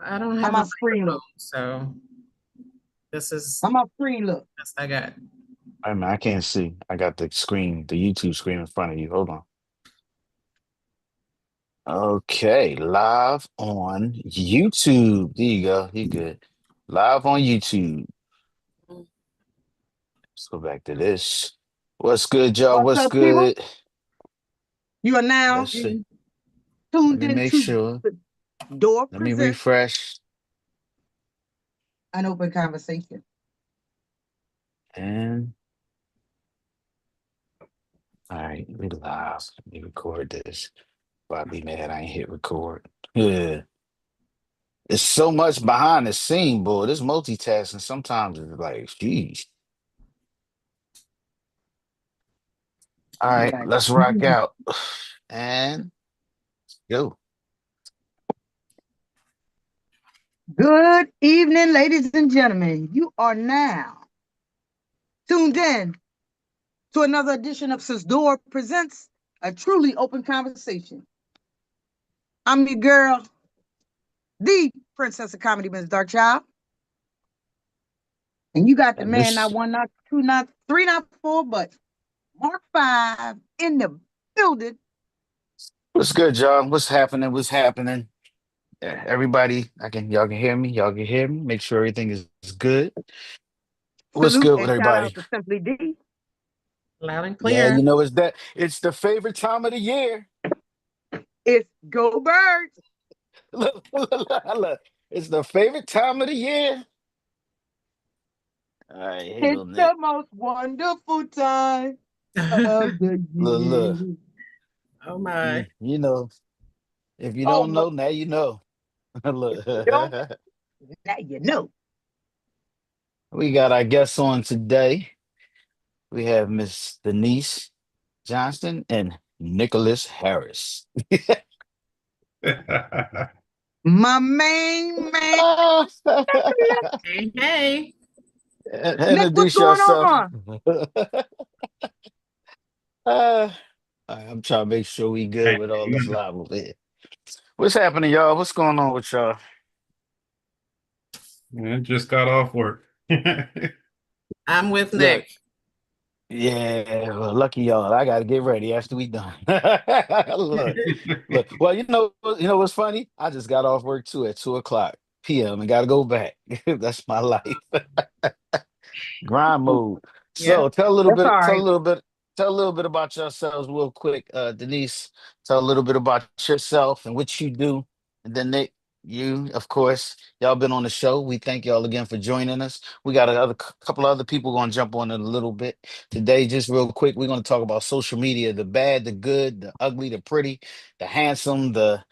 I don't How have a my screen microphone, look? so this is How my screen look? the best I got. I mean, I can't see. I got the screen, the YouTube screen in front of you. Hold on. Okay, live on YouTube. There you go. You good. Live on YouTube. Let's go back to this. What's good, y'all? What's What's up, people? good? You are now Let's see. Let tuned me make into sure. the Door Let me Presents refresh. an Open Conversation. And all right, we live. Let me record this. I'd be mad I ain't hit record. Yeah. It's so much behind the scene, boy. This multitasking sometimes is like, geez. All right, Okay. let's rock out. And go. Good evening, ladies and gentlemen. You are now tuned in to another edition of Sadior Presents a truly open conversation. I'm your girl, the princess of comedy, Miss Dark Child. And you got the And man, not this one, not two, not three, not four, but Mark Five in the building. what's good, y'all? What's happening? What's happening? Everybody, y'all can hear me. Y'all can hear me. Make sure everything is good. What's Salute good with and shout everybody? out to Simply D. Loud and Yeah, clear. it's the favorite time of the year. It's Go Birds. Look, look, look, look. It's the favorite time of the year. All right, here you It's go, Nick. the most wonderful time of the Look, look. year. Oh my. You know, if you Oh don't my, know, now you know. Look, you don't know? Now you know. we got our guests on today. We have Miss Denise Johnston and Nicholas Harris. My main man, Hey, hey. Nick, what's Introduce going yourself. on? Uh, I'm trying to make sure we good Hey, with all this live over here. What's happening, y'all? What's going on with y'all? man, just got off work. I'm with Look, Nick. yeah, well, lucky y'all. I gotta get ready after we done. Look, look. Well, you know what's funny? I just got off work too at 2 o'clock p.m. and gotta go back. That's my life. Grind mode. Yeah. So tell a little That's all bit, right. tell a little bit about yourselves real quick. Denise, tell a little bit about yourself and what you do. And then Nick, you, of course, y'all been on the show. We thank y'all again for joining us. We got a couple of other people gonna jump on in a little bit. Today, just real quick, we're gonna talk about social media, the bad, the good, the ugly, the pretty, the handsome, the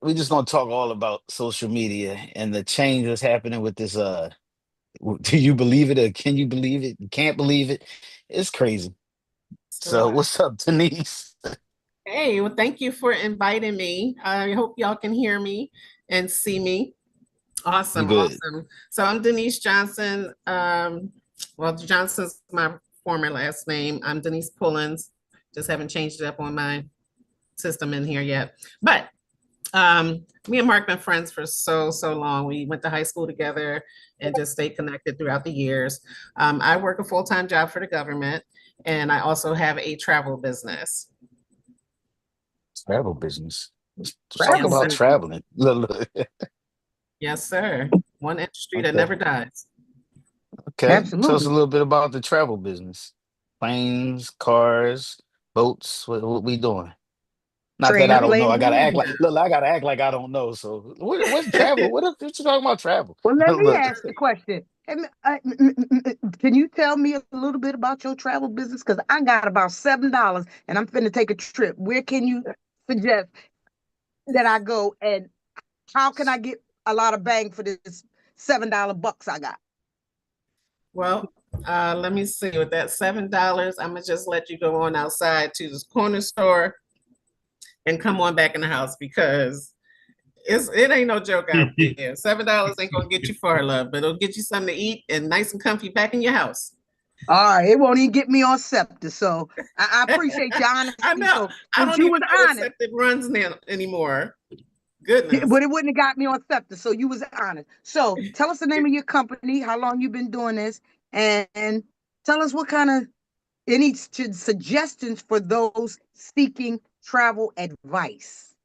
we just gonna talk all about social media and the change that's happening with this do you believe it or can you believe it? You can't believe it. It's crazy. It's a So lot. what's up, Denise? Hey, well, thank you for inviting me. I hope y'all can hear me and see me. You Awesome, good? awesome. So I'm Denise Johnson. Well, Johnson's my former last name. I'm Denise Pullins. Just haven't changed it up on my system in here yet. But me and Mark been friends for so long. We went to high school together and just stayed connected throughout the years. I work a full-time job for the government, and I also have a travel business. Travel business. Let's talk Travel Yes, about sir. business. traveling. Look, look. Yes, sir. One industry that Okay. never dies. Okay. Tell us a Absolutely. little bit about the travel business. Planes, cars, boats. What we doing? Not that I don't know. Translating I gotta act them. like look. I gotta act like I don't know. So what's travel? What you talking about travel? Well, let me Look, ask the question. Can you tell me a little bit about your travel business? Because I got about $7 and I'm finna take a trip. Where can you suggest that I go and how can I get a lot of bang for this $7 bucks I got? Well, let me see. With that $7, I'm gonna just let you go on outside to this corner store and come on back in the house because it ain't no joke out there. $7 ain't gonna get you far, love, but it'll get you something to eat and nice and comfy back in your house. All right, it won't even get me on Scepter. So I appreciate your I honesty. know. So I since don't you even was know what honest, septic runs now anymore. Goodness. But it wouldn't have got me on SEPTA, so you was honest. So tell us the name of your company, how long you've been doing this, and tell us what kind of any suggestions for those seeking travel advice.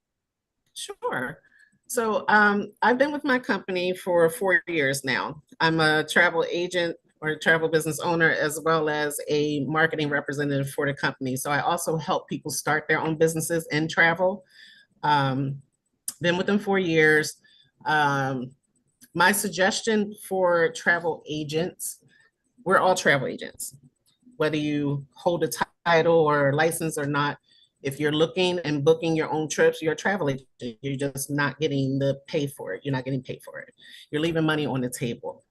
Sure. So I've been with my company for 4 years now. I'm a travel agent or a travel business owner, as well as a marketing representative for the company. So I also help people start their own businesses in travel. Um, been with them 4 years. Um, my suggestion for travel agents, we're all travel agents, whether you hold a title or license or not. If you're looking and booking your own trips, you're a travel agent. You're just not getting the pay for it. You're not getting paid for it. You're leaving money on the table.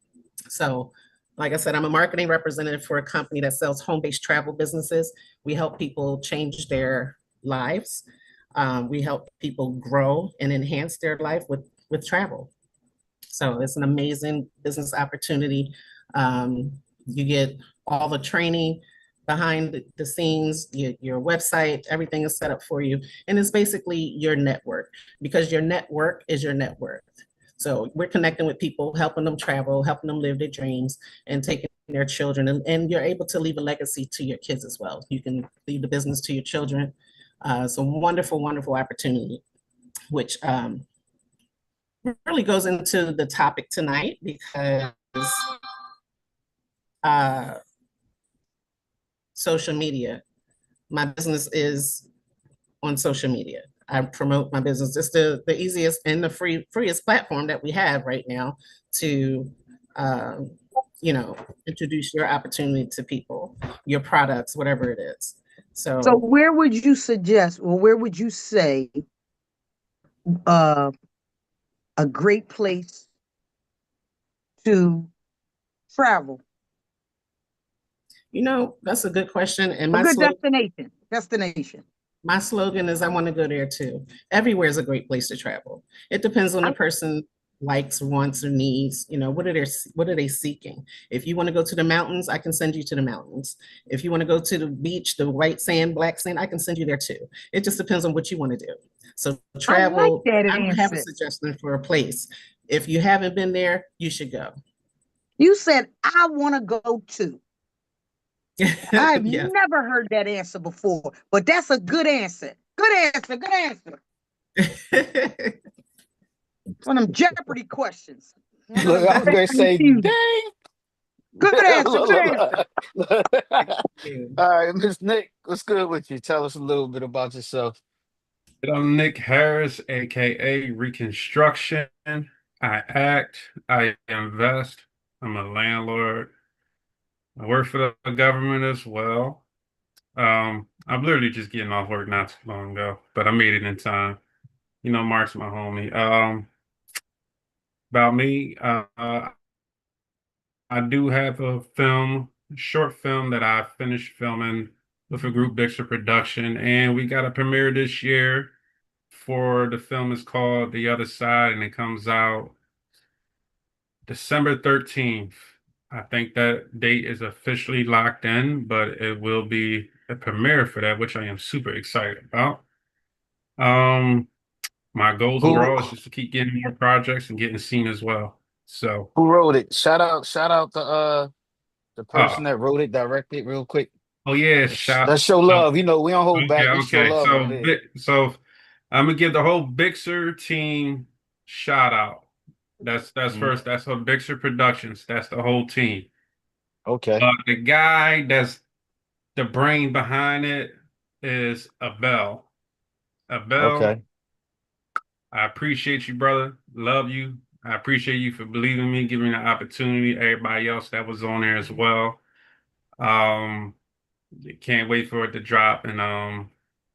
So, like I said, I'm a marketing representative for a company that sells home-based travel businesses. We help people change their lives. We help people grow and enhance their life with travel. So it's an amazing business opportunity. You get all the training behind the scenes, your website, everything is set up for you. And it's basically your network, because your network is your net worth. So we're connecting with people, helping them travel, helping them live their dreams, and taking their children. And you're able to leave a legacy to your kids as well. You can leave the business to your children. It's a wonderful, wonderful opportunity, which really goes into the topic tonight, because uh, social media. My business is on social media. I promote my business. It's the easiest and the freest platform that we have right now to, um, introduce your opportunity to people, your products, whatever it is. So So, where would you suggest, or where would you say uh, a great place to travel? that's a good question. And A good destination. Destination. my slogan is I want to go there too. Everywhere is a great place to travel. It depends on the I, person likes, wants, or needs. What are they seeking? If you want to go to the mountains, I can send you to the mountains. If you want to go to the beach, the white sand, black sand, I can send you there too. It just depends on what you want to do. So I like travel, that I don't have a answer. suggestion for a place. If you haven't been there, you should go. You said, I want to go to. I've Yes. never heard that answer before, but that's a good answer. Good answer. Good answer. One of them Jeopardy questions. One of Look, them I was gonna say, confusing. dang. Good answer. Look, Good look, answer. look. All right, Miss Nick, what's good with you? Tell us a little bit about yourself. I'm Nick Harris, aka Reconstruction. I act, I invest, I'm a landlord. I work for the government as well. I'm literally just getting off work not too long ago, but I made it in time. Mark's my homie. About me, I do have a short film that I finished filming with a group Bixer Production, and we got a premiere this year. For the film is called The Other Side, and it comes out December 13th. I think that date is officially locked in, but it will be a premiere for that, which I am super excited about. Um, my goals Who overall is just to keep getting more projects and getting seen as well. So, who wrote it? Shout out the uh, person that wrote it, directed real quick. oh yeah, Let's show so love. We don't hold okay, back. We show okay. love on this. So I'm gonna give the whole Bixer team shout out. That's Mhm. first. That's what Bixer Productions. That's the whole team. Okay. The guy that's the brain behind it is Abel. Abel, Okay. I appreciate you, brother. Love you. I appreciate you for believing in me, giving me the opportunity. Everybody else that was on there as well. Um, can't wait for it to drop, and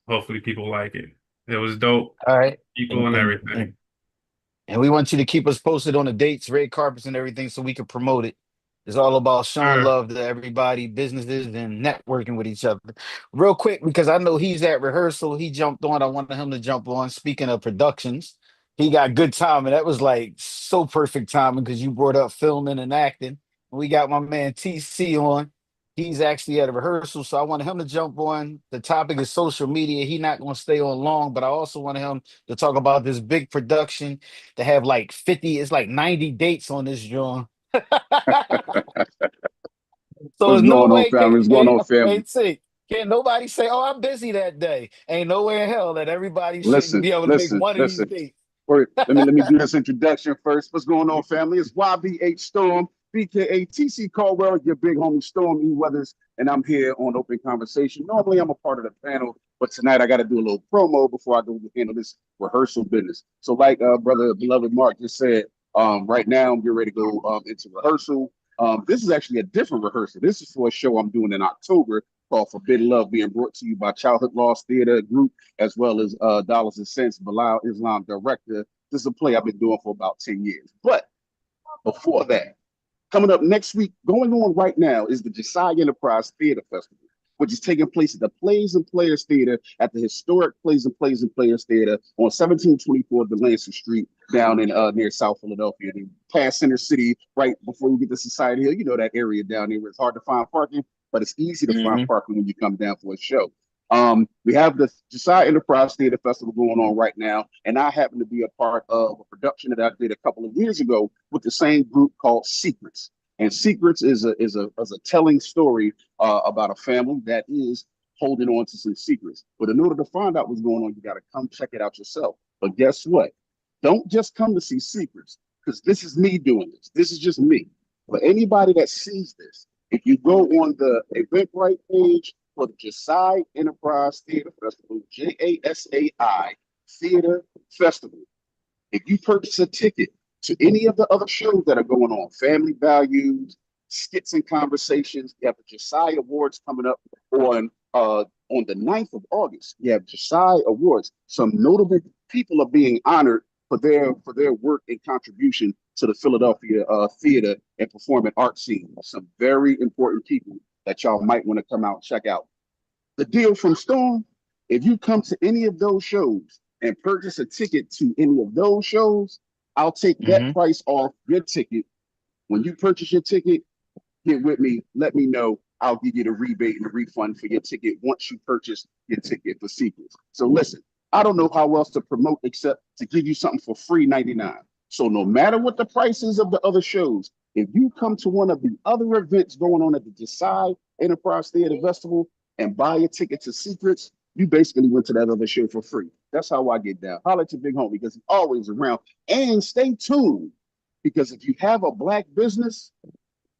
hopefully people like it. It was dope, All right. people And and and and everything. and we want you to keep us posted on the dates, red carpets, and everything, so we can promote it. It's all about showing Sure. love to everybody, businesses, and networking with each other. Real quick, because I know he's at rehearsal. He jumped on. I wanted him to jump on. Speaking of productions, he got good timing. That was like so perfect timing because you brought up filming and acting. We got my man TC on. He's actually at a rehearsal, so I wanted him to jump on. The topic is social media. He's not going to stay on long, but I also wanted him to talk about this big production to have like 50, it's like 90 dates on this joint. So What's there's no going on, way family? What's going on, family? can't nobody say, "Oh, I'm busy that day." Ain't nowhere in hell that everybody shouldn't Listen, be able to make listen, one of these listen. dates. Wait, let me do this introduction first. What's going on, family? It's YBH Storm, BKA TC Caldwell, your big homie Storm E. Weathers, and I'm here on Open Conversation. Normally, I'm a part of the panel, but tonight I got to do a little promo before I go handle this rehearsal business. So, like brother beloved Mark just said, right now I'm getting ready to go into rehearsal. This is actually a different rehearsal. This is for a show I'm doing in October called Forbidden Love, being brought to you by Childhood Lost Theater Group, as well as Dollars and Cents, Bilal Islam director. This is a play I've been doing for about 10 years. But before that, coming up next week, going on right now, is the Josiah Enterprise Theater Festival, which is taking place at the Plays and Players Theater at the historic Plays and Players Theater on 1724 Delancey Street down in near South Philadelphia, past Center City, right before you get to Society Hill. You know that area down there where it's hard to find parking, but it's easy to find parking when you come down for a show. We have the Josiah Enterprise Theater Festival going on right now, and I happen to be a part of a production that I did a couple of years ago with the same group called Secrets. And Secrets is a telling story about a family that is holding on to some secrets. But in order to find out what's going on, you got to come check it out yourself. But guess what? Don't just come to see Secrets, because this is me doing this. This is just me. For anybody that sees this, if you go on the Eventbrite page for the Josiah Enterprise Theater Festival, JASAI Theater Festival, if you purchase a ticket to any of the other shows that are going on, Family Values, Skits and Conversations, you have the Josiah Awards coming up on the 9th of August. You have Josiah Awards. Some notable people are being honored for their work and contribution to the Philadelphia theater and performing art scene. Some very important people that y'all might want to come out and check out. The deal from Storm, if you come to any of those shows and purchase a ticket to any of those shows, I'll take that price off your ticket. When you purchase your ticket, get with me, let me know. I'll give you the rebate and the refund for your ticket once you purchase your ticket for Secrets. So listen, I don't know how else to promote except to give you something for free 99. So no matter what the price is of the other shows, if you come to one of the other events going on at the Josiah Enterprise Theater Festival and buy a ticket to Secrets, you basically went to that other show for free. That's how I get down. Holler at your big homie because he's always around. And stay tuned, because if you have a black business,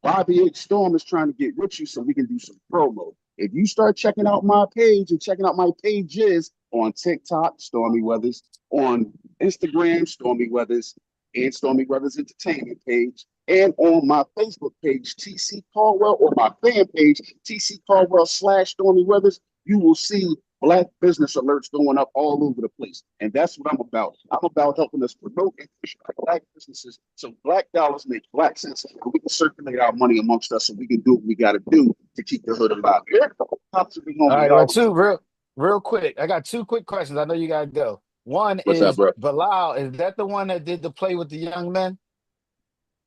Bobby H. Storm is trying to get with you so we can do some promo. If you start checking out my page and checking out my pages on TikTok, Stormy Weathers, on Instagram, Stormy Weathers, and Stormy Weathers Entertainment page, and on my Facebook page, TC Caldwell, or my fan page, TC Caldwell / Stormy Weathers, you will see black business alerts going up all over the place. And that's what I'm about. I'm about helping us promote and push black businesses so black dollars make black sense and we can circulate our money amongst us so we can do what we got to do to keep the hood alive. Yeah. All right, well, real quick. I got two quick questions. I know you gotta go. One What's up, is bro? Bilal, is that the one that did the play with the young men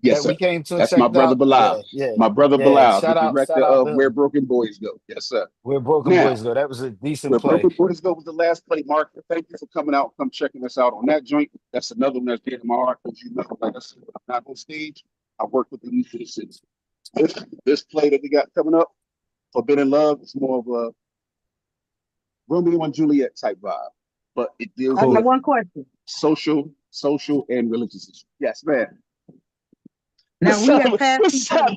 Yes, that sir. we came to and That's my checked brother out? Bilal. Yeah, yeah, My brother yeah. Bilal, the director Shout out of to Where him. Broken Boys Go. Yes, sir. Where Broken Now, Boys Go. That was a decent Where play. Broken Boys Go was the last play, Mark. Thank you for coming out, come checking us out on that joint. That's another one that's dear to my heart because you know, like I said, when I'm not on stage, I work with the youth of the city. This play that we got coming up, Forbidden Love, is more of a Romeo and Juliet type vibe, but it deals I got with one question. social, and religious issues. Yes, man. Now we have passed each other.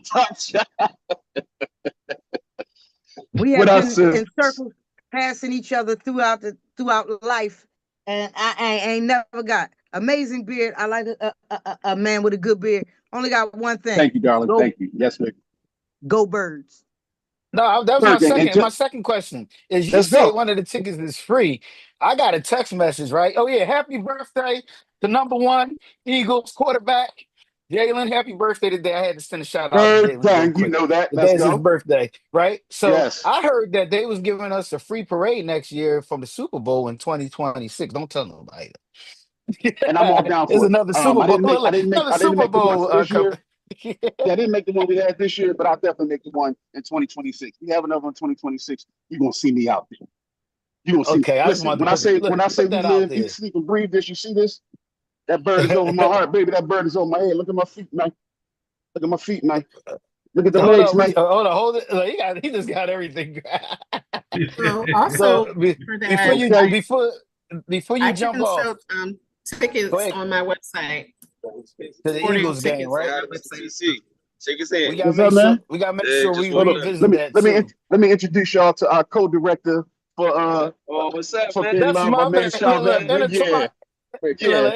We What have I been said. in circles passing each other throughout life, and I ain't never got amazing beard. I like a man with a good beard. Only got one thing. Thank you, darling. Thank you. Yes, ma'am. Go Birds. No, that was my second. My second question is: you Let's say go. one of the tickets is free. I got a text message, right? Oh yeah, happy birthday to #1 Eagles quarterback Jalen. Happy birthday today! I had to send a shout out to Third Jalen real thing, you quick. know that. Let's Today's his go. birthday, right? So Yes. I heard that they was giving us a free parade next year from the Super Bowl in 2026. Don't tell nobody. And I'm all down There's for it. another Super I Bowl. didn't make Look, I didn't make another I didn't Super make the Bowl roster this year. Yeah, I didn't make the one we had this year, but I'll definitely make the one in 2026. We have another one in 2026. You're gonna see me out there. You're gonna see. Okay, I just Listen, wanted to put when I say put we that out live, eat, there. sleep, and breathe this, you see this? That bird is over my heart, baby. That bird is over my head. Look at my feet, man. Look at my feet, man. Look at the Hold legs, on, man. hold on, hold it. Like, he just got everything. So So also for before that, you Okay. before you I jump can off, sell go tickets ahead on my website. to the Sporting Eagles game, tickets right? on my website. TC, shake his hand. We gotta What's make up, sure man? Just we Hold want up. to. revisit that too. Let me introduce y'all to our co-director Oh, what's up, for man? Big That's Love, my my man man. What's up, Shonda. Look, man? Yeah. Yeah.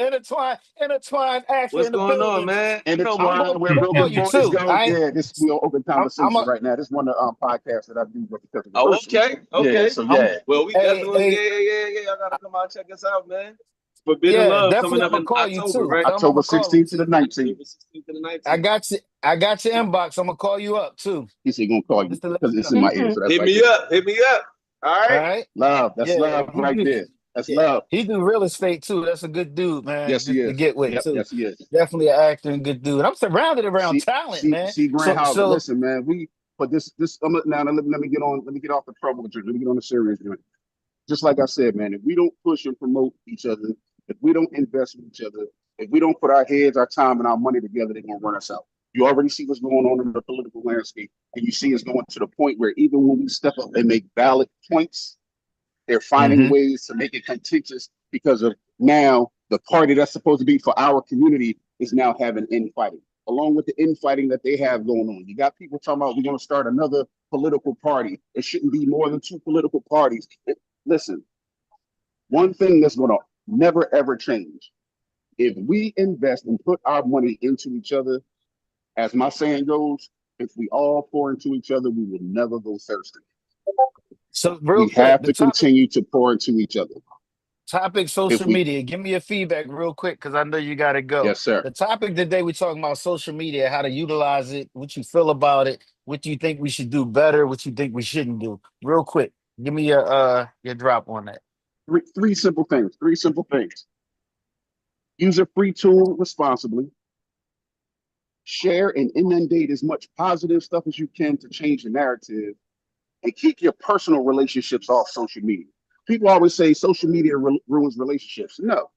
intertwine action What's in the going on, building. man? And it's I'm wine gonna where real call good you boys too. go. Yeah, this we on open I'm conversation a, right now. This is one of the podcasts that I do because of the Oh, person. okay, Yeah, okay. so I'm yeah. Well, we hey, definitely, hey, yeah. I gotta come out and check us out, man. Forbidden yeah, Love coming definitely I'm up gonna in call you October, too. right? Tell him I'm October gonna call him 16th to the too. 19th. October 16th to the I got your inbox. I'm gonna call you up too. He said gonna call you Just to let because you it's know. in my ear. So 19th. that's right there. Hit me up. All All right. right. Love. That's Yeah, love right there. That's yeah, love. he do real estate too. That's a good dude, man. Yes, he Just to is. get with Yep, too. yes, he is. Definitely an actor and good dude. I'm surrounded around See, talent, see, man. see, Grant So Howard. so Listen, man, we but this now let me get on. Let me get off the trouble joint. Let me get on the serious joint. Just like I said, man, if we don't push and promote each other, if we don't invest in each other, if we don't put our heads, our time, and our money together, they're gonna run us out. You already see what's going on in the political landscape, and you see it's going to the point where even when we step up and make valid points, they're finding mhm. ways to make it contentious because of now the party that's supposed to be for our community is now having infighting. Along with the infighting that they have going on, you got people talking about we're going to start another political party. It shouldn't be more than two political parties. Listen, one thing that's going to never ever change. If we invest and put our money into each other, as my saying goes, if we all pour into each other, we will never go thirsty. So real We quick, have the to topic continue to pour into each other. If social we, media. Give me your feedback real quick because I know you gotta go. yes, sir. The topic today we're talking about social media, how to utilize it, what you feel about it, what you think we should do better, what you think we shouldn't do. Real quick. Give me your drop on that. Three simple things. Three simple things. Use a free tool responsibly. Share and inundate as much positive stuff as you can to change the narrative, and keep your personal relationships off social media. People always say social media ruins relationships. No,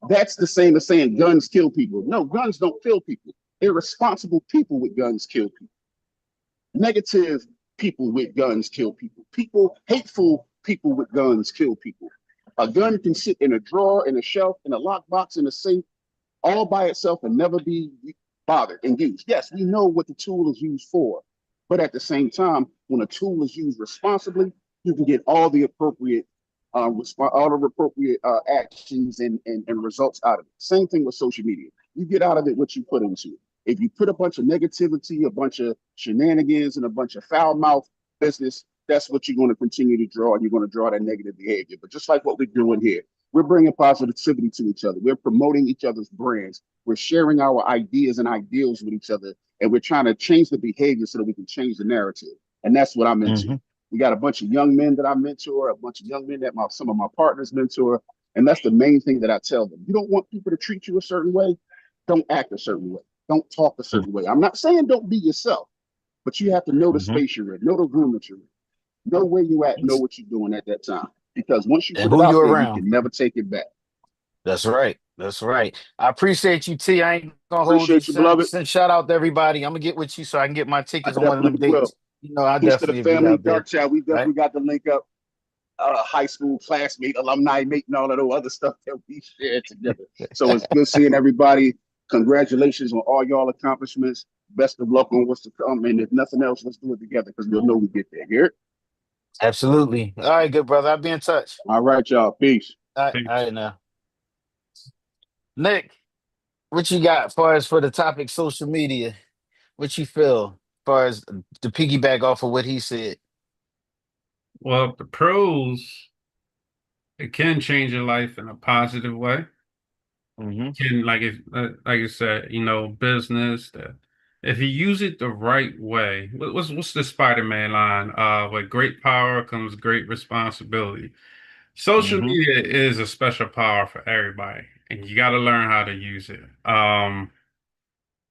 that's the same as saying guns kill people. No, guns don't kill people. Irresponsible people with guns kill people. Negative people with guns kill people. Hateful people with guns kill people. A gun can sit in a drawer, in a shelf, in a lockbox, in a safe, all by itself and never be bothered and used. Yes, we know what the tool is used for, but at the same time, when a tool is used responsibly, you can get all the appropriate actions and results out of it. Same thing with social media. You get out of it what you put into it. If you put a bunch of negativity, a bunch of shenanigans, and a bunch of foul mouth business, that's what you're going to continue to draw. You're going to draw that negative behavior. But just like what we're doing here, we're bringing positivity to each other. We're promoting each other's brands. We're sharing our ideas and ideals with each other, and we're trying to change the behavior so that we can change the narrative. And that's what I'm into. Mm-hmm. We got a bunch of young men that I mentor, a bunch of young men that some of my partners mentor, and that's the main thing that I tell them. You don't want people to treat you a certain way, don't act a certain way. Don't talk a certain way. I'm not saying don't be yourself, but you have to know the Mm-hmm. space you're in, know the room that you're in, know where you at, know what you're doing at that time. Because once you And put it who out you're there, you around. can never take it back. That's right. That's right. I appreciate you, T. I ain't gonna hold you. Appreciate you, beloved. Send shout out to everybody. I'm gonna get with you so I can get my I tickets on one of them definitely will. dates. You know, I Peace to the definitely be family, out there. dark chat. We Right. definitely got the link up. High school classmate, alumni mate, and all of those other stuff that we shared together. So it's good seeing everybody. Congratulations on all y'all accomplishments. Best of luck on what's to come. And if nothing else, let's do it together because we'll know we get there. Here. Absolutely. All right, good brother. I'll be in touch. All right, y'all. Peace. All right now. Nick, what you got as far as for the topic social media? What you feel as far as to piggyback off of what he said? Well, the pros, it can change your life in a positive way. Mm-hmm. Can like you said, business. If you use it the right way, what's the Spider-Man line? With great power comes great responsibility. Social Mm-hmm. media is a special power for everybody, and you got to learn how to use it.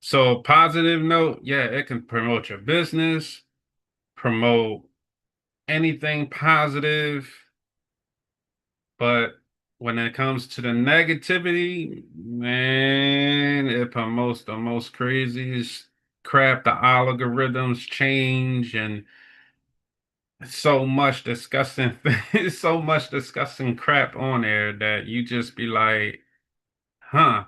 So positive note, yeah, it can promote your business, promote anything positive, but when it comes to the negativity, man, it promotes the most craziest crap. The algorithms change and so much disgusting so much disgusting crap on there that you just be like, huh.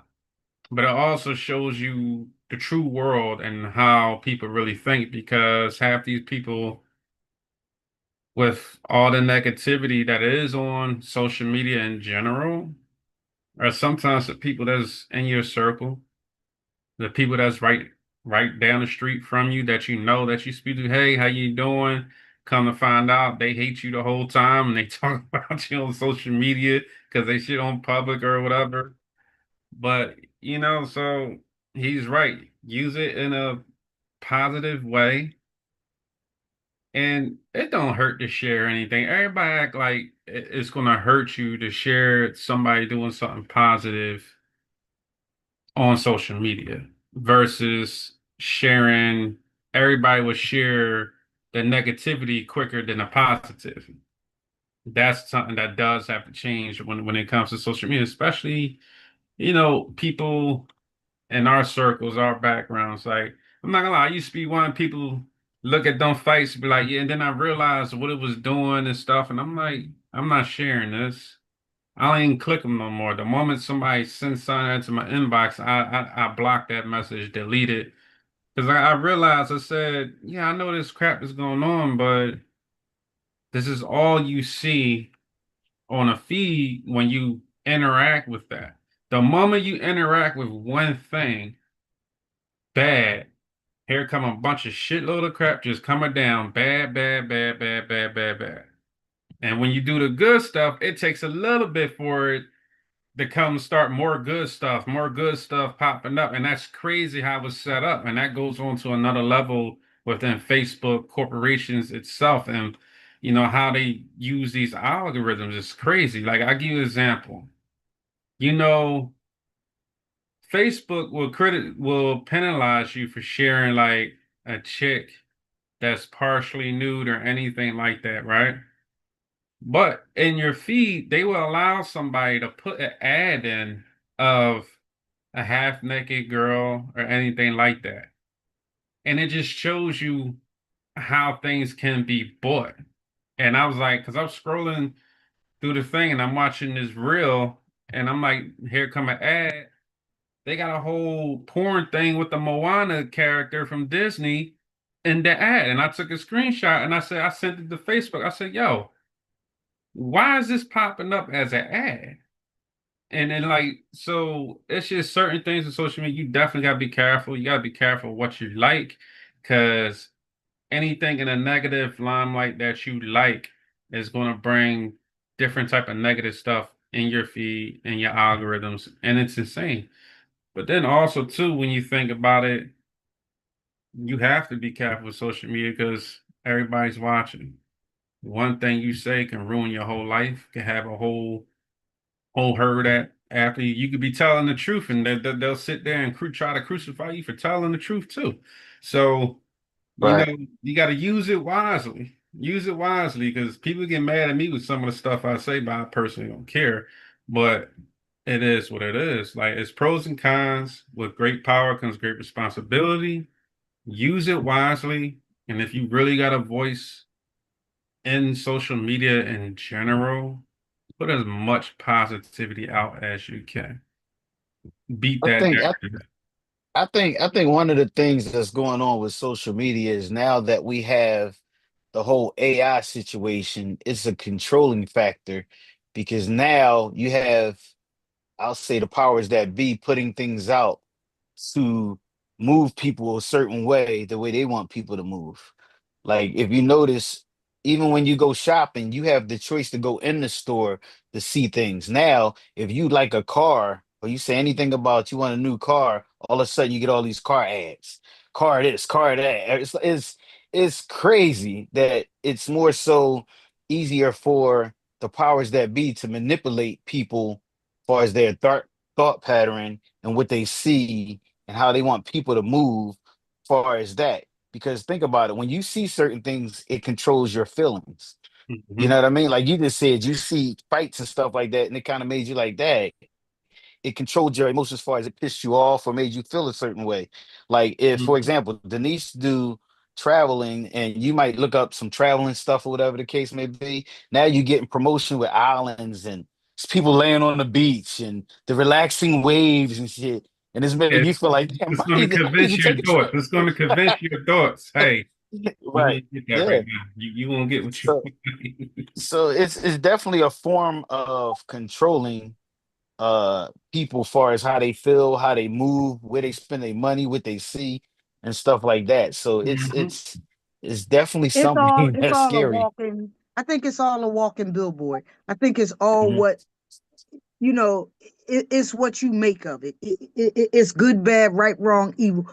But it also shows you the true world and how people really think because half these people with all the negativity that is on social media in general are sometimes the people that's in your circle, the people that's right down the street from you that you know that you speak to, hey, how you doing? Come to find out they hate you the whole time and they talk about you on social media because they shit on public or whatever. But so he's right. Use it in a positive way. And it don't hurt to share anything. Everybody act like it's gonna hurt you to share somebody doing something positive on social media versus sharing. Everybody will share the negativity quicker than the positive. That's something that does have to change when it comes to social media, especially, people in our circles, our backgrounds. Like, I'm not gonna lie, I used to be one of people look at them fights, be like, yeah, and then I realized what it was doing and stuff, and I'm like, I'm not sharing this. I don't even click them no more. The moment somebody sends something into my inbox, I block that message, delete it. Because I realized I said, yeah, I know this crap is going on, but this is all you see on a feed when you interact with that. The moment you interact with one thing bad, here come a bunch of shitload of crap just coming down. Bad, bad, bad, bad, bad, bad, bad. And when you do the good stuff, it takes a little bit for it to come start more good stuff popping up. And that's crazy how it's set up. And that goes on to another level within Facebook corporations itself and how they use these algorithms. It's crazy. Like I give you an example. You know, Facebook will penalize you for sharing like a chick that's partially nude or anything like that, right? But in your feed, they will allow somebody to put an ad in of a half naked girl or anything like that. And it just shows you how things can be bought. And I was like, because I'm scrolling through the thing and I'm watching this reel, and I'm like, here come an ad. They got a whole porn thing with the Moana character from Disney in the ad. And I took a screenshot and I sent it to Facebook. I said, yo, why is this popping up as an ad? And then like, so it's just certain things in social media. You definitely gotta be careful. You gotta be careful what you like, because anything in a negative limelight that you like is gonna bring different type of negative stuff in your feed and your algorithms, and it's insane. But then also too, when you think about it, you have to be careful with social media because everybody's watching. One thing you say can ruin your whole life, can have a whole herd at after you could be telling the truth, and they'll sit there and try to crucify you for telling the truth too. So, you know, Right. you got to use it wisely. Use it wisely because people get mad at me with some of the stuff I say, but I personally don't care. But it is what it is. Like it's pros and cons. With great power comes great responsibility. Use it wisely. And if you really got a voice in social media in general, put as much positivity out as you can. Beat I that think I, narrative. I think one of the things that's going on with social media is now that we have the whole AI situation, it's a controlling factor because now you have, I'll say, the powers that be putting things out to move people a certain way, the way they want people to move. Like if you notice, even when you go shopping, you have the choice to go in the store to see things. Now, if you like a car or you say anything about you want a new car, all of a sudden you get all these car ads. Car this, car that. It's crazy that it's more so easier for the powers that be to manipulate people as far as their thought pattern and what they see and how they want people to move far as that. Because think about it, when you see certain things, it controls your feelings. You know Mhm. what I mean? Like you just said, you see fights and stuff like that, and it kind of made you like that. It controlled your emotions as far as it pissed you off or made you feel a certain way. Like if, for Mhm. example, Denise do traveling and you might look up some traveling stuff or whatever the case may be. Now you're getting promotion with islands and people laying on the beach and the relaxing waves and shit. And it's making you It's, feel like, damn, it's going to I need convince to take your a thoughts. trip. It's going to convince your thoughts. Hey, you Right. won't get that Yeah. right now. You won't get what you So want. so it's definitely a form of controlling people far as how they feel, how they move, where they spend their money, what they see, and stuff like that. So Mhm. it's definitely It's all something it's that's all a scary. walking. I think it's all a walking billboard. I think it's all Hmm. what you know. It's what you make of it. It's good, bad, right, wrong, evil.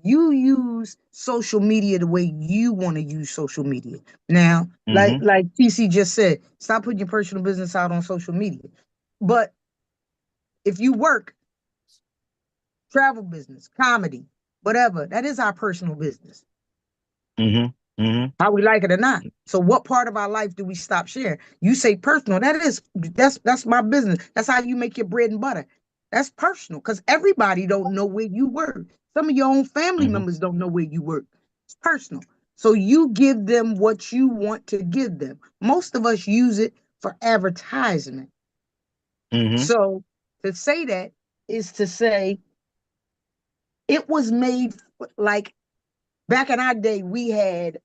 You use social media the way you want to use social media. Now, Hmm. like TC just said, stop putting your personal business out on social media. But if you work, travel business, comedy, whatever, that is our personal business, Hmm. Hmm. how we like it or not. So what part of our life do we stop sharing? You say personal. That's my business. That's how you make your bread and butter. That's personal because everybody don't know where you work. Some of your own family Hmm. members don't know where you work. It's personal. So you give them what you want to give them. Most of us use it for advertisement. Hmm. So to say that is to say it was made like back in our day, we had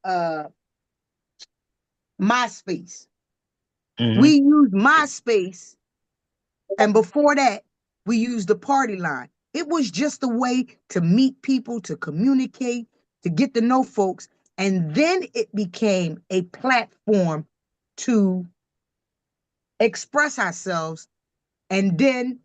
MySpace. Hmm. We used MySpace, and before that, we used the party line. It was just a way to meet people, to communicate, to get to know folks. And then it became a platform to express ourselves. And then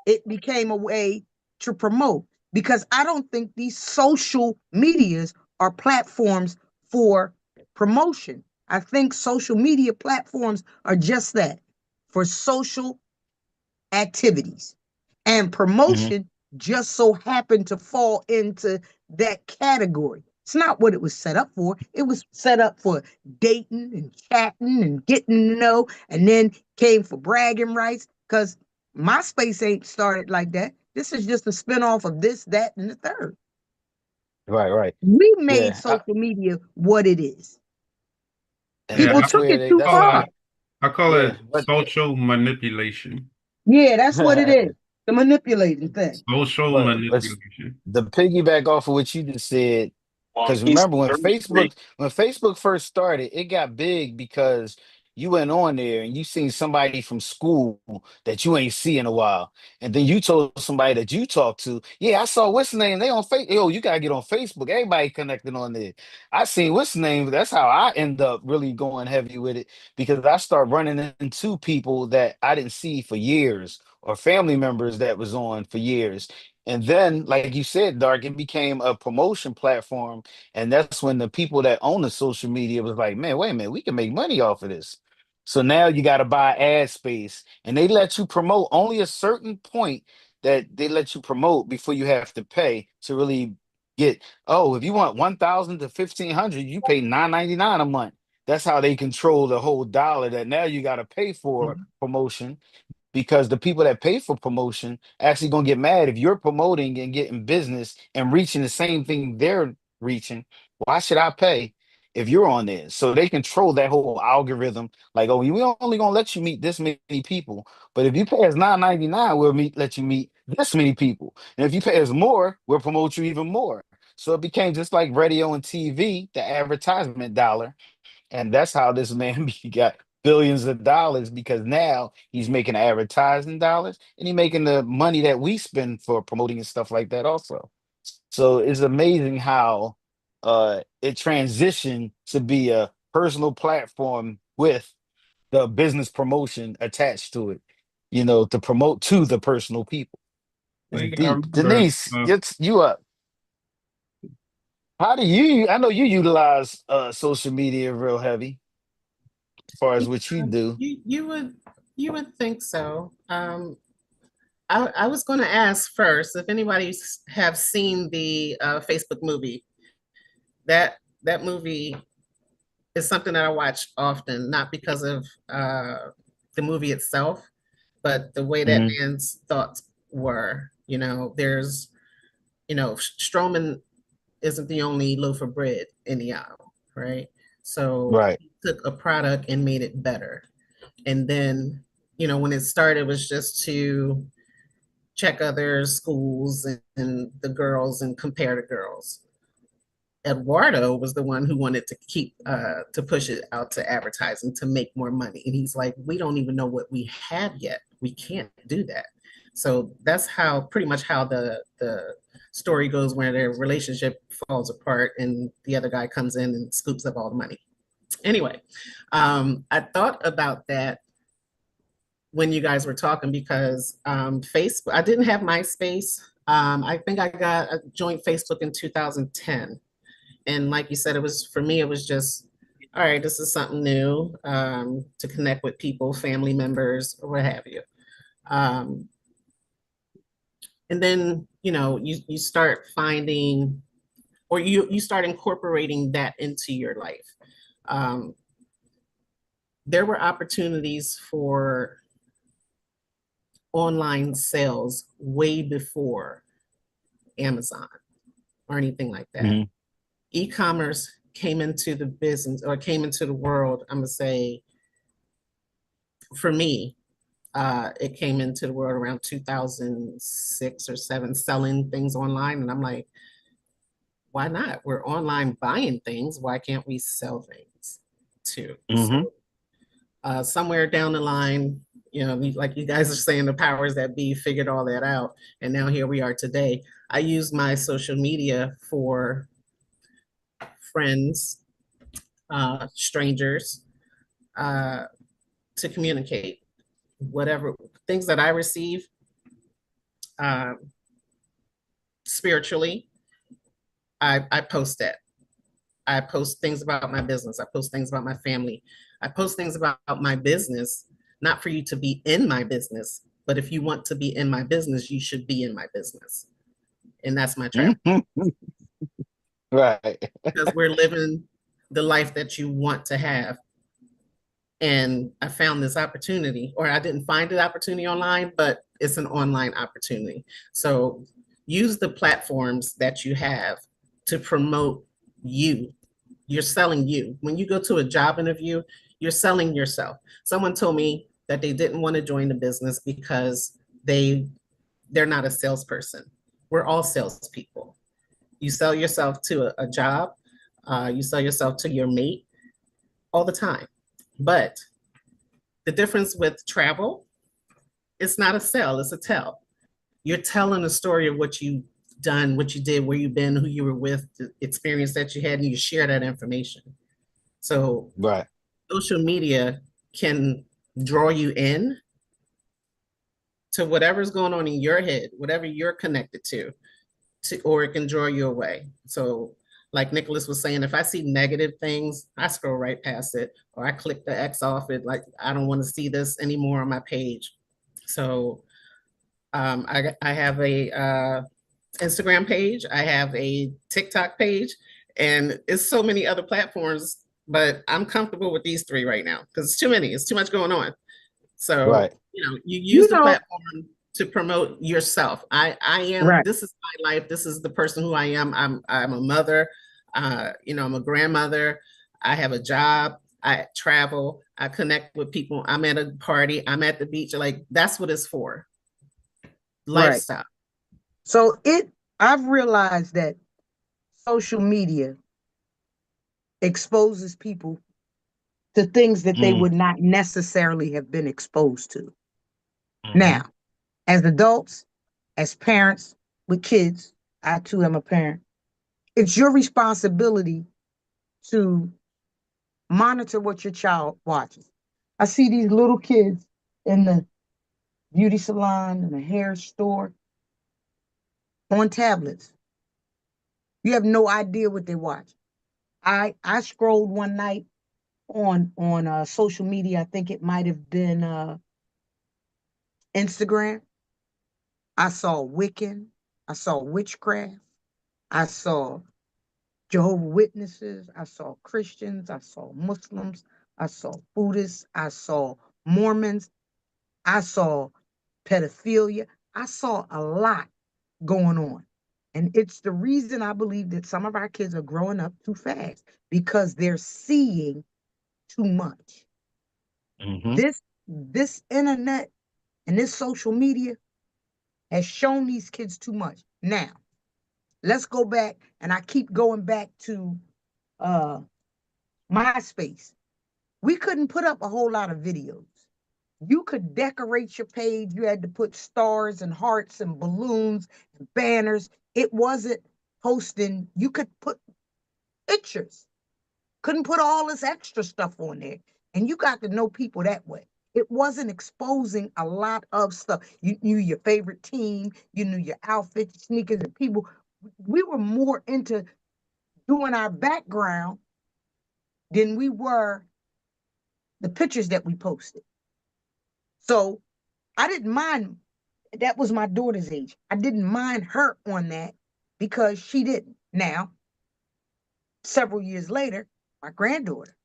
it became a way to promote because I don't think these social medias are platforms for promotion. I think social media platforms are just that for social activities. And Hmm. promotion just so happened to fall into that category. It's not what it was set up for. It was set up for dating and chatting and getting to know, and then came for bragging rights because MySpace ain't started like that. This is just a spinoff of this, that, and the third. Right, right. We made Yeah. social media what it is. And Yeah, People that's took where it they too that's call far. it, I call it yeah, but social manipulation. Yeah, that's what it is. The manipulating thing. Social but manipulation. the piggyback off of what you just said, Well, because he's remember when 33. Facebook first started, it got big because you went on there and you seen somebody from school that you ain't see in a while, and then you told somebody that you talked to, yeah, I saw what's name they on Facebook. Yo, you gotta get on Facebook. Everybody connected on there. I seen what's name. That's how I end up really going heavy with it because I start running into people that I didn't see for years or family members that was on for years. And then, like you said, Dark, it became a promotion platform. And that's when the people that own the social media was like, man, wait a minute, we can make money off of this. So now you got to buy ad space and they let you promote only a certain point that they let you promote before you have to pay to really get, oh, if you want 1,000 to 1,500, you pay 9.99 a month. That's how they control the whole dollar that now you got to pay for promotion because the people that pay for promotion actually gonna get mad if you're promoting and getting business and reaching the same thing they're reaching. Why should I pay if you're on there? So they control that whole algorithm. Like, oh, we only gonna let you meet this many people, but if you pay us 9.99, we'll let you meet this many people, and if you pay us more, we'll promote you even more. So it became just like radio and TV, the advertisement dollar, and that's how this man got billions of dollars because now he's making advertising dollars and he's making the money that we spend for promoting and stuff like that also. So it's amazing how it transitioned to be a personal platform with the business promotion attached to it, to promote to the personal people. Well, It's you gotta deep. remember, Denise, it's you up. How do you I know you utilize social media real heavy as far Yeah, as what you do. you would think so. I was going to ask first if anybody have seen the Facebook movie. That movie is something that I watch often, not because of the movie itself, but the way that Hmm. man's thoughts were. There's, Strowman isn't the only loaf of bread in the aisle, right? So Right. he took a product and made it better. And then, when it started was just to check other schools and the girls and compare the girls. Eduardo was the one who wanted to keep to push it out to advertising to make more money. And he's like, we don't even know what we have yet. We can't do that. So that's how pretty much how the story goes, where their relationship falls apart and the other guy comes in and scoops up all the money. Anyway, I thought about that when you guys were talking because Facebook, I didn't have MySpace. I think I got a joint Facebook in 2010. And like you said, it was for me, it was just, all right, this is something new to connect with people, family members, or what have you. Um, and then, you start finding, or you start incorporating that into your life. Um, there were opportunities for online sales way before Amazon or anything like that. Hmm. E-commerce came into the business or came into the world, I'm gonna say, for me, it came into the world around 2006 or 7, selling things online. And I'm like, why not? We're online buying things. Why can't we sell things too? So Hmm. somewhere down the line, like you guys are saying, the powers that be figured all that out. And now here we are today. I use my social media for friends, strangers, uh, to communicate whatever things that I receive um, spiritually. I post that. I post things about my business. I post things about my family. I post things about my business, not for you to be in my business, but if you want to be in my business, you should be in my business. And that's my travel, Right. because we're living the life that you want to have. And I found this opportunity, or I didn't find the opportunity online, but it's an online opportunity. So use the platforms that you have to promote you. You're selling you. When you go to a job interview, you're selling yourself. Someone told me that they didn't want to join the business because they're not a salesperson. We're all salespeople. You sell yourself to a job, you sell yourself to your mate all the time. But the difference with travel, it's not a sell, it's a tell. You're telling a story of what you've done, what you did, where you've been, who you were with, the experience that you had, and you share that information. So Right. social media can draw you in to whatever's going on in your head, whatever you're connected to, or it can draw you away. So like Nicholas was saying, if I see negative things, I scroll right past it, or I click the X off it. Like, I don't want to see this anymore on my page. So I have a Instagram page, I have a TikTok page, and it's so many other platforms, but I'm comfortable with these three right now because it's too many, it's too much going on. So, Right. you use You the know, platform to promote yourself. I am, right. this is my life. This is the person who I am. I'm a mother, I'm a grandmother. I have a job. I travel. I connect with people. I'm at a party. I'm at the beach. Like, that's what it's for. Right. Lifestyle. So I've realized that social media exposes people to things that they Mm. would not necessarily have been exposed to. Hmm. Now, as adults, as parents with kids, I too am a parent. It's your responsibility to monitor what your child watches. I see these little kids in the beauty salon and the hair store on tablets. You have no idea what they watch. I scrolled one night on social media. I think it might have been Instagram, I saw Wiccan. I saw witchcraft. I saw Jehovah Witnesses. I saw Christians. I saw Muslims. I saw Buddhists. I saw Mormons. I saw pedophilia. I saw a lot going on. And it's the reason I believe that some of our kids are growing up too fast because they're seeing too much. Mm-hmm. This internet and this social media has shown these kids too much. Now, let's go back, and I keep going back to uh MySpace. We couldn't put up a whole lot of videos. You could decorate your page. You had to put stars and hearts and balloons and banners. It wasn't posting. You could put pictures. Couldn't put all this extra stuff on there. And you got to know people that way. It wasn't exposing a lot of stuff. You knew your favorite team, you knew your outfit, sneakers, and people. We were more into doing our background than we were the pictures that we posted. So I didn't mind. That was my daughter's age. I didn't mind her on that because she didn't. Now, several years later, my granddaughter,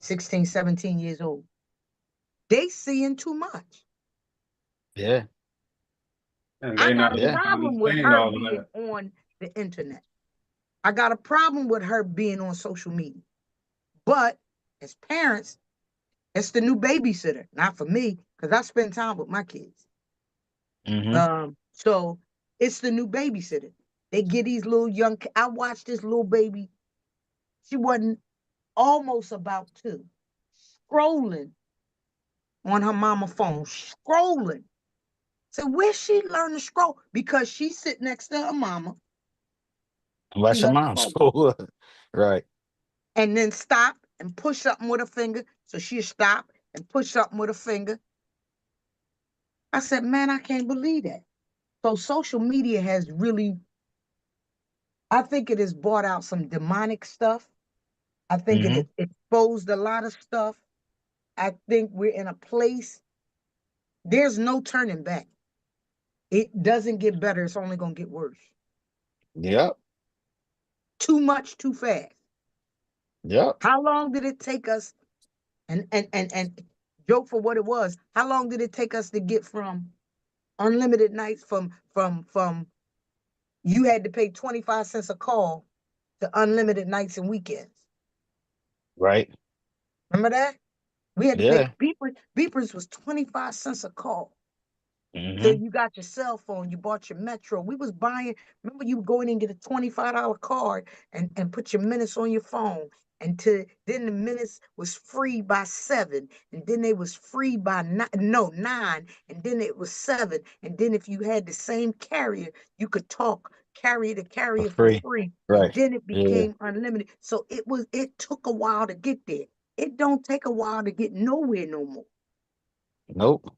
16, 17 years old, they seeing too much. Yeah. And I they got not a Yeah. problem with understand her all of being that. on the internet. I got a problem with her being on social media. But as parents, it's the new babysitter. Not for me, because I spend time with my kids. Mm-hmm. So it's the new babysitter. They get these little young. I watched this little baby. She wasn't almost about two, scrolling on her mama phone, scrolling. So where she learn to scroll? Because she sit next to her mama. Watch She your let mom her school. Right. and then stop and push something with her finger. So she stop and push something with her finger. I said, man, I can't believe that. So social media has really, I think it has brought out some demonic stuff. I think Mm-hmm. it exposed a lot of stuff. I think we're in a place, there's no turning back. It doesn't get better, it's only going to get worse. Yep. Too much, too fast. Yep. How long did it take us? And joke for what it was. How long did it take us to get from unlimited nights from you had to pay 25 cents a call to unlimited nights and weekends? Right. Remember that? We had to pay Yeah. beepers was 25 cents a call. So Mm-hmm. you got your cell phone, you bought your Metro. We was buying, remember you go in and get a $25 card and put your minutes on your phone. And then the minutes was free by 7. And then they was free by 9. And then it was 7. And then if you had the same carrier, you could talk carrier to For carrier for free. free. And Right. then it Yeah. became unlimited. So it took a while to get there. It don't take a while to get nowhere no more. Nope.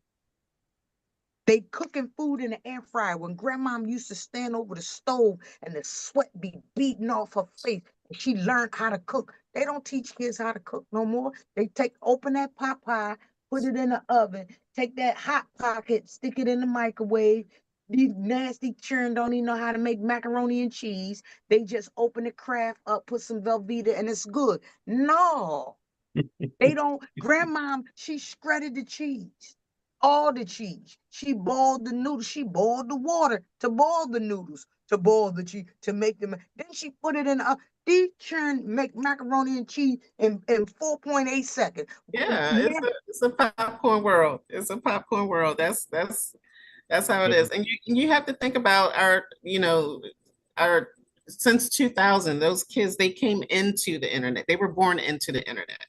They cooking food in the air fryer when grandma used to stand over the stove and the sweat be beating off her face. And she learned how to cook. They don't teach kids how to cook no more. They open that pot pie, put it in the oven, take that hot pocket, stick it in the microwave. These nasty children don't even know how to make macaroni and cheese. They just open the craft up, put some Velveeta, and it's good. No, they don't. Grandma, she shredded the cheese, all the cheese. She boiled the noodles. She boiled the water to boil the noodles, to boil the cheese, to make them. Then she put it in a. These churn make macaroni and cheese in 4.8 seconds. Yeah, Yeah, it's a popcorn world. It's a popcorn world. That's how it But is. And you have to think about our since 2000, those kids, they came into the internet. They were born into the internet.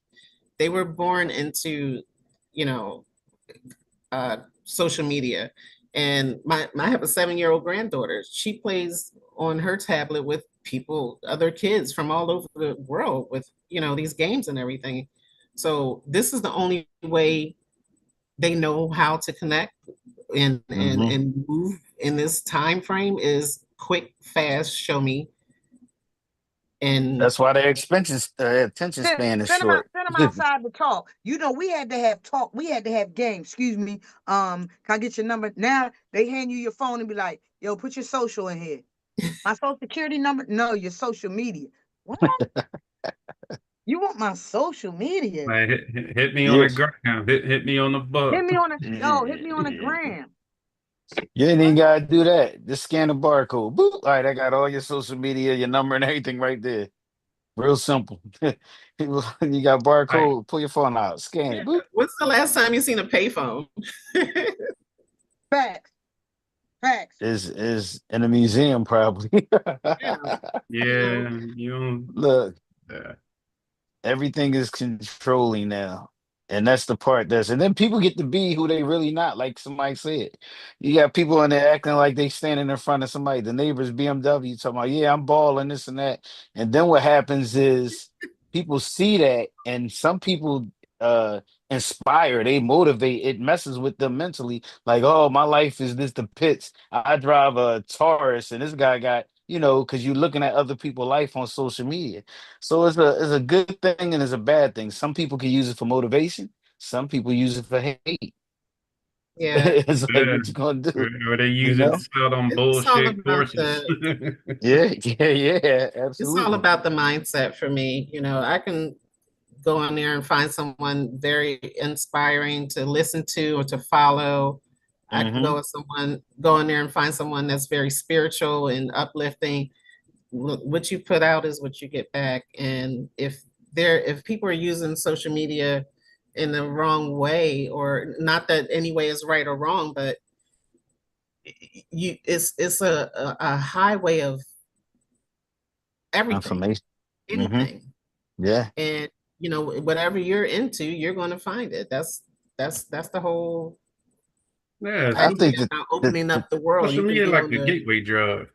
They were born into, you know, social media. And I have a 7-year-old granddaughter. She plays on her tablet with people, other kids from all over the world with, these games and everything. So this is the only way they know how to connect and and Mm-hmm. and move in this time frame is quick, fast, show me. And That's why their expenses attention span is Send them out, short. send them outside to talk. You know, we had to have talk. We had to have games. Excuse me. Can I get your number? Now they hand you your phone and be like, yo, put your social in here. My social security number? No, your social media. What? You want my social media? Like, hit me on the Yes. ground. Hit me on the Hit butt. me on a hit me on a gram. You ain't even gotta do that. Just scan the barcode. Boop. All right, I got all your social media, your number, and everything right there. Real simple. You got Like, barcode, pull your phone out, scan yeah, it. Boop. when's the last time you seen a payphone? Facts. Facts. Is in a museum probably. Yeah, you know, yeah, you don't. Look, Yeah. everything is controlling now. And that's the part that's, and then people get to be who they really not, like somebody said. You got people in there acting like they standing in front of somebody, the neighbor's BMW, talking about, yeah, I'm balling this and that. And then what happens is people see that, and some people uh inspire, they motivate, it messes with them mentally. Like, oh, my life is this the pits. I drive a Taurus, and this guy got, because you're looking at other people's life on social media. So it's a good thing and it's a bad thing. Some people can use it for motivation. Some people use it for hate. yeah. It's like, Yeah. what you gonna do? Or they You use it to know? sell them It's all bullshit about courses. the Yeah, yeah, it's all absolutely. about the mindset for me. I can go on there and find someone very inspiring to listen to or to follow. I can Mm-hmm. go in there and find someone that's very spiritual and uplifting. What you put out is what you get back. And if people are using social media in the wrong way, or not that any way is right or wrong, but it's a highway of everything, Information. Mm-hmm. anything. Yeah. And whatever you're into, you're going to find it. That's the whole Yeah, I idea think that about the, opening the up the world. social You can media be like on a the gateway drug.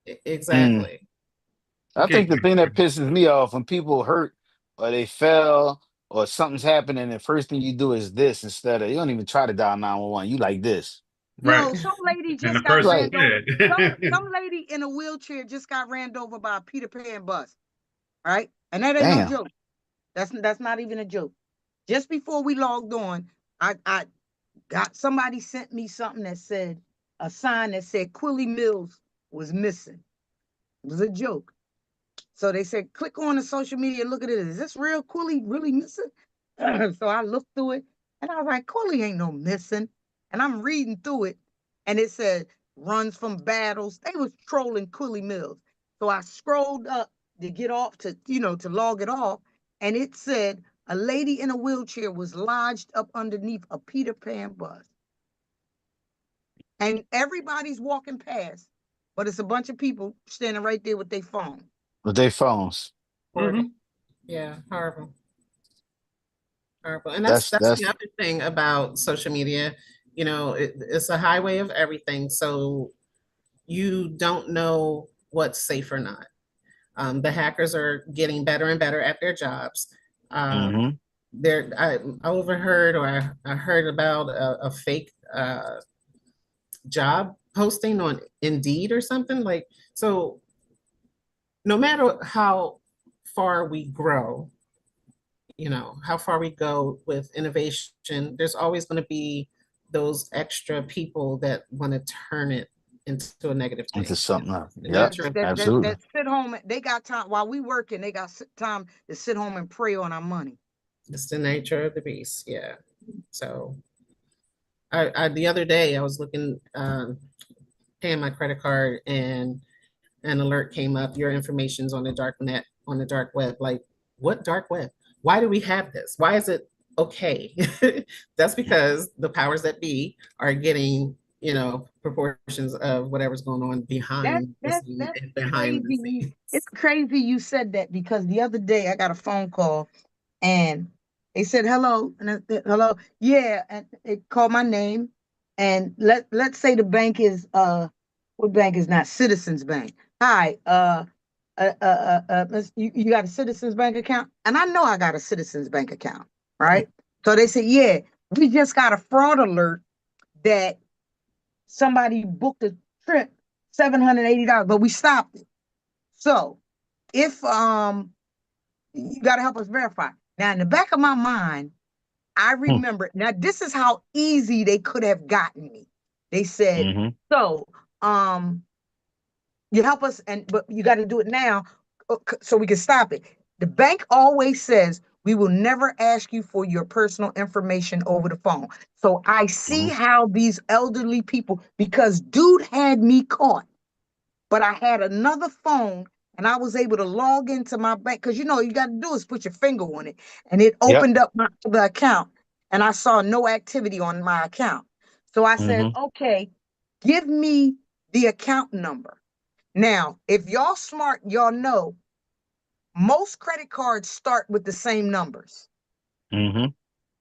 mm, exactly. I think the Gateway thing that drug. pisses me off when people hurt or they fell or something's happening, the first thing you do is this instead of, you don't even try to dial 911. You like this. Right. Yo, some lady And the just got person's Like, ran over. Some dead. some lady in a wheelchair just got ran over by a Peter Pan bus. Right? And that ain't no damn. joke. That's not even a joke. Just before we logged on, I got somebody sent me something that said a sign that said Quilly Mills was missing. It was a joke. So they said, click on the social media and look at it. Is this real? Quilly really missing? So I looked through it and I was like, Quilly ain't no missing. And I'm reading through it and it said runs from battles. They was trolling Quilly Mills. So I scrolled up to get off to log it off. And it said a lady in a wheelchair was lodged up underneath a Peter Pan bus. And everybody's walking past, but it's a bunch of people standing right there with their phone. With their phones. Horrible. Hmm. Yeah, horrible. Horrible. And that's That's that's the that's other thing about social media. It's a highway of everything. So you don't know what's safe or not. The hackers are getting better and better at their jobs. mm-hmm. I overheard, or I heard about a fake job posting on Indeed or something like. So no matter how far we grow, how far we go with innovation, there's always going to be those extra people that want to turn it into a negative Into thing. something else. The Yep, nature of absolutely. That sit home. They got time while we working. They got time to sit home and pray on our money. it's the nature of the beast. Yeah. So the other day I was looking, paying my credit card, and an alert came up. Your information's on the dark net, on the dark web. Like, what dark web? Why do we have this? Why is it okay? That's because the powers that be are getting, proportions of whatever's going on That behind the that scene that's and behind the crazy. It's scenes. crazy you said that because the other day I got a phone call and they said hello and I said, hello, yeah, and it called my name and let's say the bank is what bank is not Citizens Bank. Hi, you got a Citizens Bank account, and I know I got a Citizens Bank account, right? So they said, yeah, we just got a fraud alert that somebody booked a trip $780, but we stopped it. So if you got to help us verify. Now, in the back of my mind, I Hmm. remember. Now, this is how easy they could have gotten me. They said, Mm-hmm. "So, um, you help us, but you got to do it now, so we can stop it." The bank always says we will never ask you for your personal information over the phone. So I see Mm-hmm. how these elderly people, because dude had me caught, but I had another phone and I was able to log into my bank because you got to do is put your finger on it, and it Yep. opened up my other account, and I saw no activity on my account. So I said, Mm-hmm. okay, give me the account number. Now, if y'all smart, y'all know most credit cards start with the same numbers. Mm-hmm.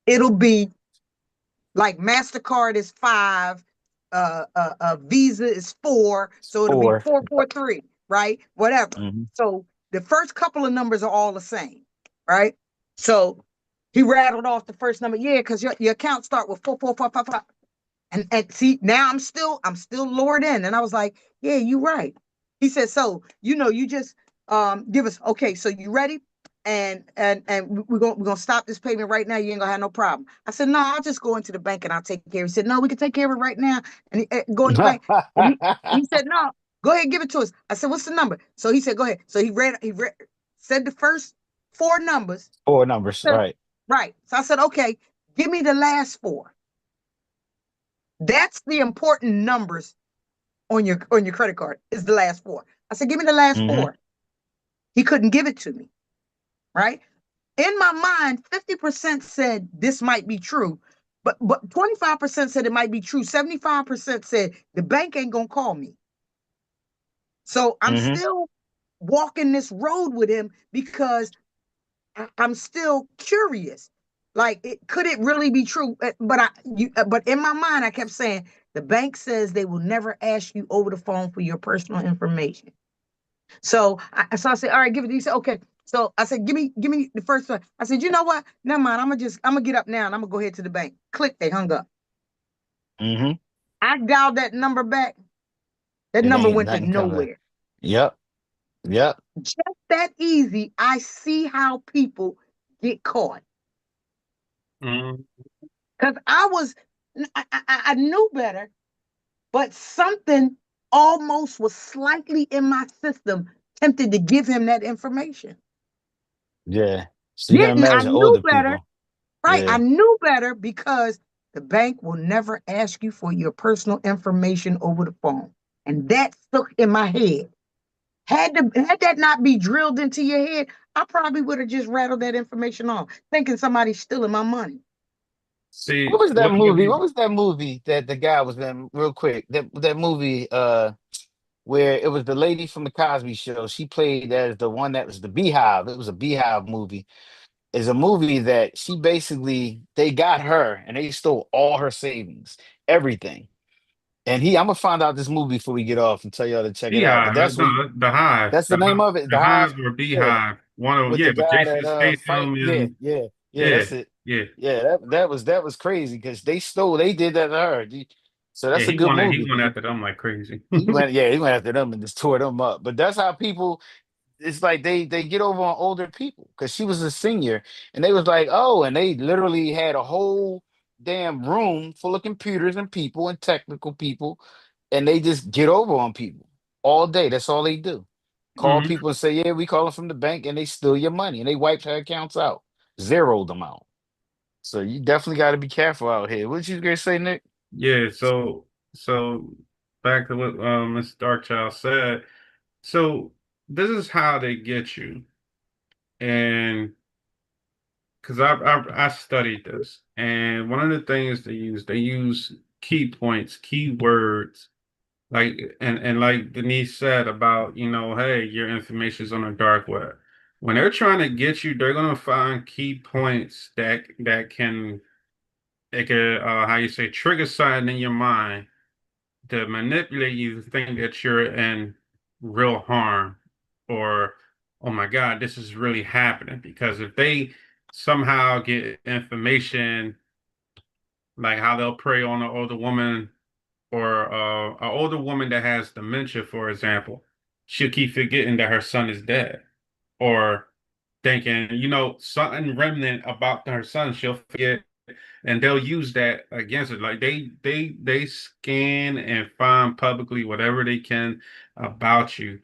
It'll be like MasterCard is 5, Visa is 4, so it'll be Or 443, right? Whatever. mm-hmm. So the first couple of numbers are all the same, right? So he rattled off the first number, yeah, because your account start with 44455. And see, now I'm still lured in. And I was like, yeah, you're right. He said, so, you just give us, okay, so you ready? And we're gonna stop this payment right now. You ain't gonna have no problem. I said, no, I'll just go into the bank and I'll take care of it. He said, no, we can take care of it right now. And go in the bank. And he said, no, go ahead, give it to us. I said, what's the number? So he said, go ahead. So he read said the first four numbers. Four numbers, Said, right? right. So I said, okay, give me the last four. That's the important numbers on your credit card is the last four. I said, give me the last Mm-hmm. four. He couldn't give it to me, right? In my mind, 50% said this might be true, but 25% said it might be true. 75% said the bank ain't gonna call me. So I'm Mm-hmm. still walking this road with him because I'm still curious. Like, could it really be true? But in my mind, I kept saying the bank says they will never ask you over the phone for your personal information. So I said, all right, give it. He said, okay. So I said, give me the first one. I said, you know what? Never mind. I'm gonna get up now and I'm gonna go ahead to the bank. Click. They hung up. Mm-hmm. I dialed that number back. That It number ain't went to nothing coming. nowhere. Yep. Yep. Just that easy. I see how people get caught. Mm, Because I knew better, but something almost was slightly in my system tempted to give him that information. Yeah. So you can Didn't I imagine knew older better, people. right? I Yeah. knew better because the bank will never ask you for your personal information over the phone. And that stuck in my head. Had that not be drilled into your head, I probably would have just rattled that information off, thinking somebody's stealing my money. What see, was that what movie? you What was that movie that the guy was in real quick? That movie where it was the lady from the Cosby Show. She played as the one that was the Beehive. It was a Beehive movie. It's a movie that she basically they got her and they stole all her savings, everything. And I'm gonna find out this movie before we get off and tell y'all to check it out. But beehive? that's what No, the hive, that's the name of it. the The Hive. hive or Yeah, beehive. One of with yeah, the with guy Jason that fight. Statham Yeah, and yeah, yeah. yeah, That's it. yeah, Yeah, that was crazy because they did that to her. So yeah. that's a good He movie. went after them like crazy. He went after them and just tore them up. But that's how people. It's like they get over on older people because she was a senior and they was like, oh, and they literally had a whole damn room full of computers and people and technical people, and they just get over on people all day. That's all they do. Call Hmm. people and say, yeah, we calling from the bank, and they steal your money and they wipe their accounts out, zero them out. So you definitely got to be careful out here. What you gonna say, Nick? Yeah. So back to what Miss Darkchild said. So this is how they get you, and because I studied this, and one of the things they use key points, key words, like and like Denise said about, hey, your information is on the dark web. When they're trying to get you, they're gonna find key points that can it can how you say trigger something in your mind to manipulate you to think that you're in real harm or oh my God, this is really happening. Because if they somehow get information like how they'll prey on an older woman or an older woman that has dementia, for example, she'll keep forgetting that her son is dead. or thinking, something remnant about her son, she'll forget, and they'll use that against it. Like they scan and find publicly whatever they can about you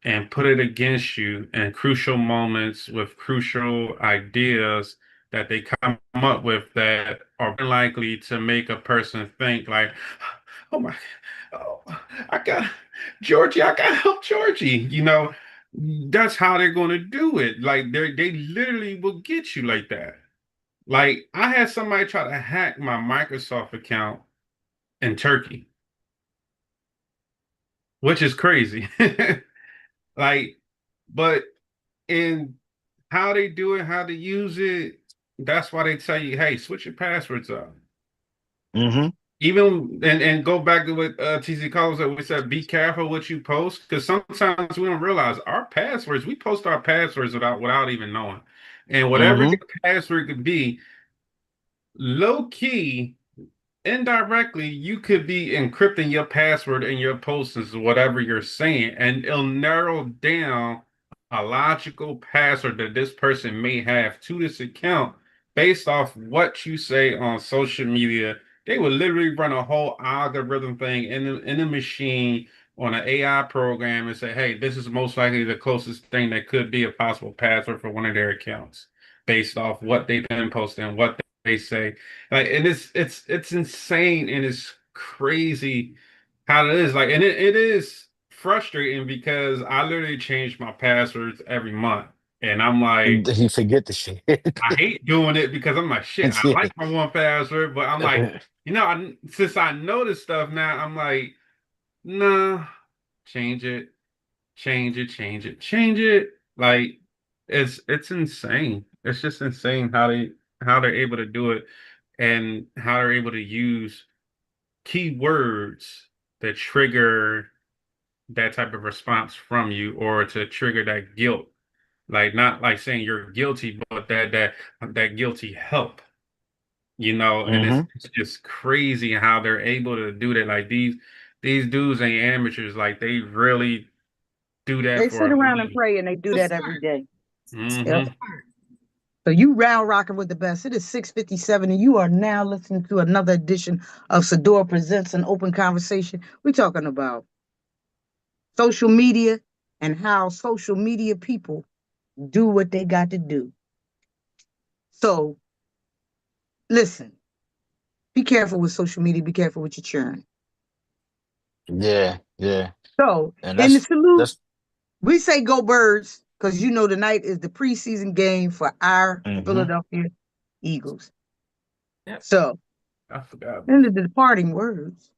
and put it against you in crucial moments with crucial ideas that they come up with that are likely to make a person think like, oh my, oh, I got Georgie, I gotta help Georgie. That's how they're going to do it. Like they literally will get you like that. Like I had somebody try to hack my Microsoft account in Turkey, which is crazy. Like, but in how they do it, how to use it, that's why they tell you, hey, switch your passwords up. Mm-hmm. Even and go back to what TC calls it. We said be careful what you post because sometimes we don't realize our passwords. We post our passwords without even knowing, and whatever Mm-hmm. your password could be, low key, indirectly, you could be encrypting your password in your posts, whatever you're saying, and it'll narrow down a logical password that this person may have to this account based off what you say on social media. They would literally run a whole algorithm thing in the machine on an AI program and say, hey, this is most likely the closest thing that could be a possible password for one of their accounts based off what they've been posting, what they say. Like, and it's insane and it's crazy how it is. Like, and it is frustrating because I literally change my passwords every month. And I'm like, You forget the shit. I hate doing it because I'm like, shit, I like my one password, but I'm like, since I know this stuff now, I'm like, nah, change it, change it, change it, change it. Like, it's insane. It's just insane how they're able to do it and how they're able to use keywords that trigger that type of response from you or to trigger that guilt. Like not like saying you're guilty, but that guilty help, and it's, Mm-hmm. it's just crazy how they're able to do that. Like these dudes ain't amateurs, like they really do that They for sit a around and living. pray and they do That's that every smart. day. Yep. Hmm. So you round rocking with the best. It is 6:57, and you are now listening to another edition of Sador Presents an Open Conversation. We're talking about social media and how social media people do what they got to do. So listen, be careful with social media, be careful with your churn. Yeah, yeah. So And in the that's salute, that's we say go birds, because tonight is the preseason game for our mm-hmm. Philadelphia Eagles. Yep. So I forgot in about the departing words,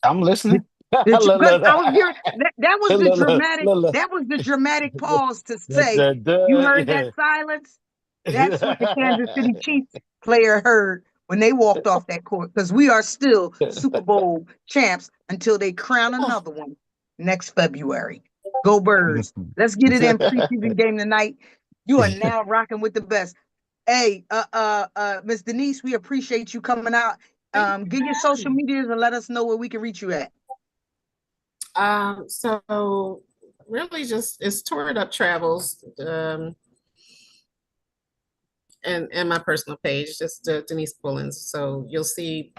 I'm listening. because Look, look, I was here. That was the look, look, dramatic. look, That was the dramatic look. pause to say, you heard that silence. That's what the Kansas City Chiefs player heard when they walked off that court. Because we are still Super Bowl champs until they crown another one next February. Go Birds! Let's get it in preseason game tonight. You are now rocking with the best. Hey, Miss Denise, we appreciate you coming out. Thank you Get for your having social me. medias and let us know where we can reach you at. So really just it's toured up travels and my personal page, just Denise Pullins. So you'll see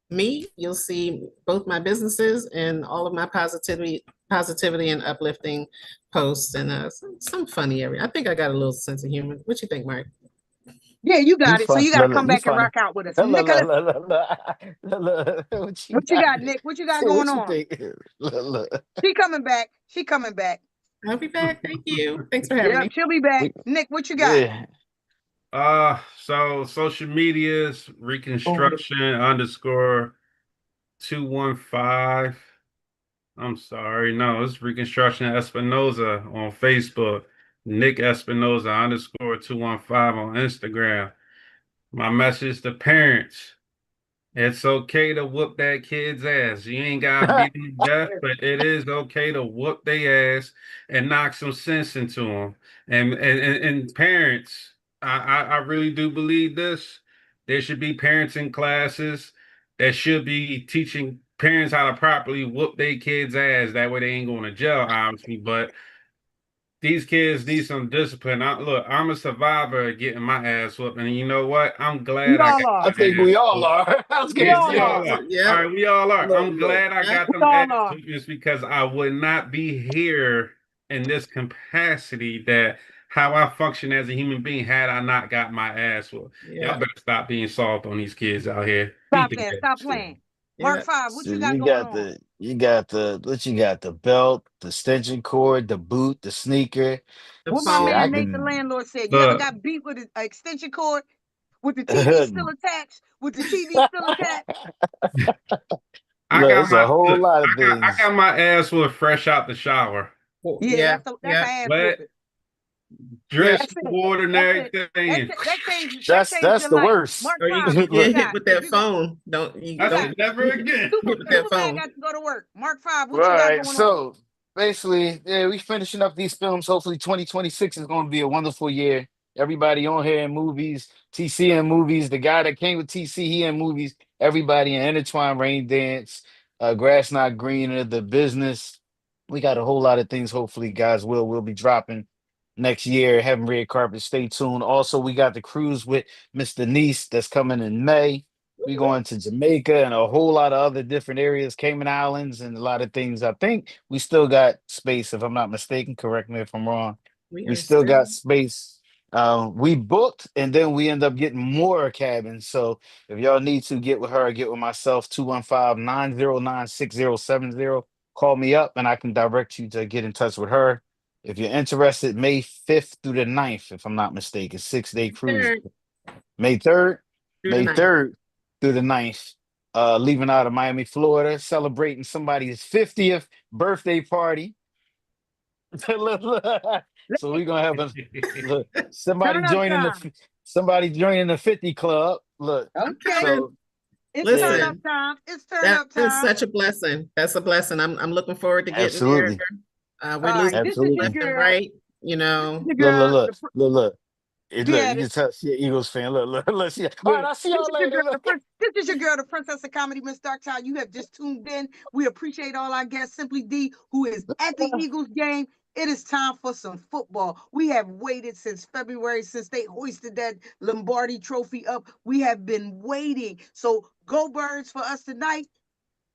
me, you'll see both my businesses and all of my positivity and uplifting posts and some funny area. I think I got a little sense of humor. What you think, Mark? Yeah, you You got it. So fun. you got to Look, look, come you back and funny. rock out with us. Look, look, Nicholas, look, look, look, look. What you what you got? got, Nick? What you got Say going what you on? think. Look, look. She coming back. She coming back. I'll be back. Thank you. Thanks for having Yep, me. she'll be back. We, Nick, what you got? yeah. So social medias reconstruction underscore 215. I'm sorry. No, it's Reconstruction Espinoza on Facebook. Nick Espinoza underscore 215 on Instagram. My message to parents. It's okay to whoop that kid's ass. You ain't gotta beat them to death, but it is okay to whoop their ass and knock some sense into them. And parents, I really do believe this. There should be parents in classes that should be teaching parents how to properly whoop their kids' ass. That way they ain't going to jail, obviously. But these kids need some discipline. Look, I'm a survivor of getting my ass whooped, and you know what? I'm We glad I got all are. I my think ass we all whooped. are. I was We gonna Yeah, all we say. are. all are. All Yep. right, we all are. Look, I'm look. glad I Yep. got We them ass all are. whoopings because I would not be here in this capacity that how I function as a human being had I not got my ass whooped. Y'all Yep. better stop being soft on these kids out here. Beat Stop their that. ass. Stop playing. Mark Yep. 5, what So you got you going got on? what you got, the belt, the extension cord, the boot, the sneaker. The What my Shit, I man phone. Nate the can landlord said. You ever Look, got beat with an extension cord? With the TV still attached? With the TV still attached? I look, got it's a my whole look, lot of I things. got my ass whooped fresh out the shower. Yeah, Yeah. that's a Yep. ass Wet, whooping. Yep. dressed That's in it. water and That's it. everything. That changed That's your the life. worst. Mark Or you 5, you what you get hit got? with Cause that phone. Don't you I got said never again. hit with that Superman phone. got to go to work. Mark 5, All what you got right, going on? so basically, yeah, we finishing up these films. Hopefully, 2026 is going to be a wonderful year. Everybody on here in movies, TC in movies. The guy that came with TC, he in movies. Everybody in Intertwine, Rain Dance, Grass Not Greener, The Business. We got a whole lot of things. Hopefully, guys will be dropping next year. Having red carpet. Stay tuned. Also, we got the cruise with Miss Denise that's coming in May. We going to Jamaica and a whole lot of other different areas, Cayman Islands, and a lot of things. I think we still got space, if I'm not mistaken. Correct me if I'm wrong. We We are still still got space. We booked, and then we end up getting more cabins. So if y'all need to get with her, get with myself, 215-909-6070. Call me up, and I can direct you to get in touch with her. If you're interested, May 5th through the 9th, if I'm not mistaken, 6-day cruise. third May 3rd, through the May night. 3rd through the 9th, leaving out of Miami, Florida, celebrating somebody's 50th birthday party. So we're gonna have a look, Turn up time. somebody joining the 50 club. Look, I'm Okay. coming. so It's turn yeah, up Listen, time. It's turn that up is time. such a blessing. That's a blessing. I'm looking forward to getting there. absolutely, We're All right. losing This is people your absolutely. left and girl. right. This is your Look, look, girl. look, look, look. Hey, Be look, at you it. can tell she an Eagles fan. Look. She, all right, Look, I'll see this y'all is your later. girl, Look. this is your girl, the Princess of Comedy, Miss Darkchild. You have just tuned in. We appreciate all our guests, Simply D, who is at the Eagles game. It is time for some football. We have waited since February, since they hoisted that Lombardi trophy up. We have been waiting. So go Birds for us tonight.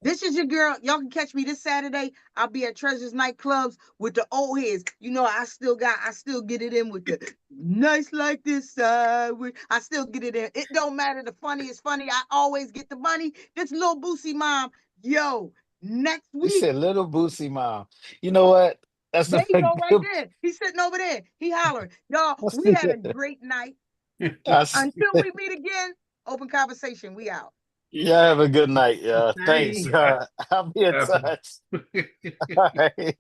This is your girl. Y'all can catch me this Saturday. I'll be at Treasures Nightclubs with the old heads. You know, I still get it in with the nice like this side. I still get it in. It don't matter. The funny is funny. I always get the money. This little Boosie mom. Yo, next You week. said little Boosie mom. You know what? That's There a you go, right good. there. He's sitting over there. He hollering. Y'all, we had a great night. I s- Until we meet again, open conversation. We out. Yeah, have a good night. Thanks. Night. I'll be in Definitely. touch. All right.